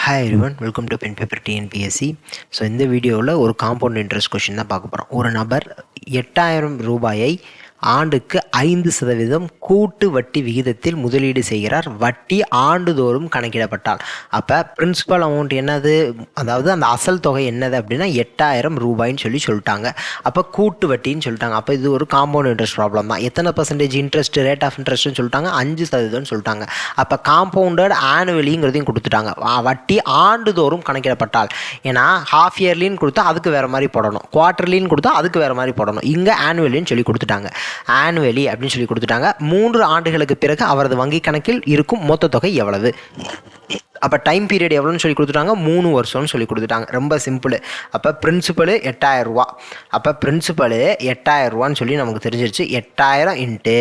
Hi everyone, welcome to pen paper TNPSC. So இந்த வீடியோவில் ஒரு காம்பவுண்ட் இன்ட்ரெஸ்ட் கொஷின் தான் பார்க்க போகிறோம். ஒரு நபர் 8,000 ரூபாயை ஆண்டுக்கு 5% கூட்டு வட்டி விகிதத்தில் முதலீடு செய்கிறார். வட்டி ஆண்டுதோறும் கணக்கிடப்பட்டால் அப்போ பிரின்சிபல் அமௌண்ட் என்னது, அதாவது அந்த அசல் தொகை என்னது அப்படின்னா 8,000 ரூபாய்ன்னு சொல்லிட்டாங்க. அப்போ கூட்டு வட்டின்னு சொல்லிட்டாங்க. அப்போ இது ஒரு காம்பவுண்ட் இன்ட்ரெஸ்ட் ப்ராப்ளம் தான். எத்தனை பர்சன்டேஜ் இன்ட்ரெஸ்ட், ரேட் ஆஃப் இன்ட்ரெஸ்ட்னு சொல்லிட்டாங்க, 5% சொல்லிட்டாங்க. அப்போ காம்பவுண்டட் ஆனுவலிங்கிறதையும் கொடுத்துட்டாங்க. வட்டி ஆண்டுதோறும் கணக்கிடப்பட்டால், ஏன்னா ஹாஃப் இயர்லின்னு கொடுத்தா அதுக்கு வேறு மாதிரி போடணும், குவார்டர்லின்னு கொடுத்தா அதுக்கு வேறு மாதிரி போடணும். இங்கே ஆனுவலின்னு சொல்லி கொடுத்துட்டாங்க. ஆனுவலி அப்படின்னு சொல்லி கொடுத்துட்டாங்க. 3 ஆண்டுகளுக்கு பிறகு அவரது வங்கி கணக்கில் இருக்கும் மொத்த தொகை எவ்வளவு? அப்போ டைம் பீரியட் எவ்வளோன்னு சொல்லி கொடுத்துட்டாங்க, 3 வருஷம்னு சொல்லி கொடுத்துட்டாங்க. ரொம்ப சிம்பிள். அப்போ பிரின்சிபலு 8,000 ரூபா. அப்போ பிரின்சிபலு 8,000 ரூபான்னு சொல்லி நமக்கு தெரிஞ்சிருச்சு. 8,000 இன்ட்டு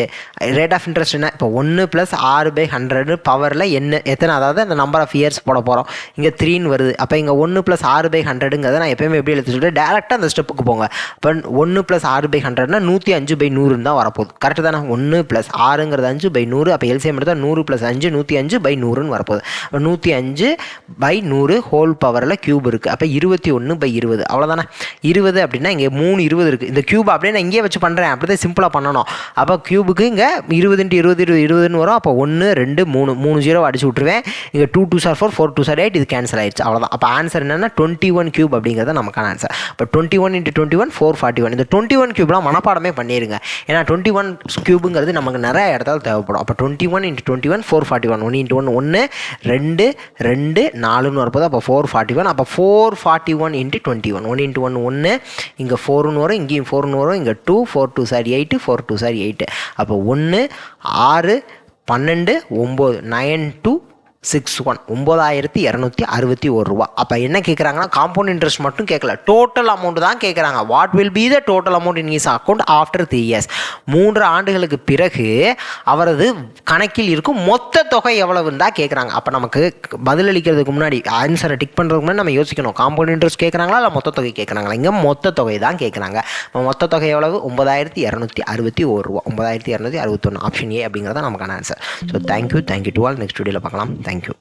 ரேட் ஆஃப் இன்ட்ரெஸ்ட் என்ன, இப்போ 1 + 6/100 பவரில் எத்தனை, அதாவது அந்த நம்பர் ஆஃப் இயர்ஸ் போட போகிறோம். இங்கே 3ன்னு வருது. அப்போ இங்கே 1 + 6/100ங்கிறத நான் எப்போயுமே எப்படி எழுதி சொல்லிட்டு டேரெக்டாக அந்த ஸ்டெப்புக்கு போங்க. இப்போ 1 + 6/100னா 105/100 தான் வரப்போகுது. கரெக்டு தானே? 1 + 6ங்கிறது 5/100. அப்போ எல்சிஎம் எடுத்தால் 100 + 5 105/100ன்னு வரப்போகுது. அப்போ 105/100 ஹோல் பவரில் கியூப் இருக்குது. அப்போ 21/20. அவ்வளோதானே? 20 அப்படின்னா இங்கே 3 20 இருக்குது. இந்த கியூப் அப்படியே நான் இங்கேயே வச்சு பண்ணுறேன். அப்படி தான் சிம்பிளாக பண்ணணும். அப்போ கியூபுக்கு இங்கே 20 × 20 20ன்னு வரும். அப்போ 1 2 3 0 அடிச்சு விட்ருவேன். இங்கே 2 2s are 4 4 2s are 8. இது கேன்சல் ஆயிடுச்சு. அவ்வளோதான். அப்போ ஆன்சர் என்னென்னா 21 கியூப் அப்படிங்கிறது நமக்கான ஆன்சர். இப்போ 21 × 21 441. இந்த 21 கியூப்லாம் மனப்பாடமே பண்ணிடுங்க. ஏன்னா 21 கியூபுங்கிறது நமக்கு நிறைய இடத்துல தேவைப்படும். அப்போ 21 × 21 441. 1 × 1 1 2 2 4ன்னு வரப்போது. அப்போ 441. அப்போ 441 × 21. 1 × 1 1, இங்கே 4ன்னு வரும், இங்கேயும் 4ன்னு வரும், இங்கே 2 4 2s are 8 4 2s are 8. அப்போ 1 6 12 9 9261 9,261 ரூபா. அப்போ என்ன கேட்குறாங்கன்னா காம்பவுண்ட் இன்ட்ரெஸ்ட் மட்டும் கேட்கல, டோட்டல் அமௌண்ட் தான் கேட்குறாங்க. What will be the total amount in his account after 3 years? 3 ஆண்டுகளுக்கு பிறகு அவரது கணக்கில் இருக்கும் மொத்த தொகை எவ்வளவுன்னு தான் கேட்குறாங்க. அப்போ நமக்கு பதிலளிக்கிறதுக்கு முன்னாடி, ஆன்சரை டிக் பண்ணுறதுக்கு முன்னாடி நம்ம யோசிக்கணும், காம்பவுண்ட் இன்ட்ரெஸ்ட் கேட்குறாங்களா இல்லை மொத்த தொகை கேட்குறாங்களா? இங்கே மொத்த தொகை தான் கேட்குறாங்க. மொத்த தொகை எவ்வளவு? 9,261 ரூபா. 9,261. ஆப்ஷன் ஏ அப்படிங்கிறத நமக்கான answer. So thank you to all. Next வீடியோவில் பார்க்கலாம். Thank you.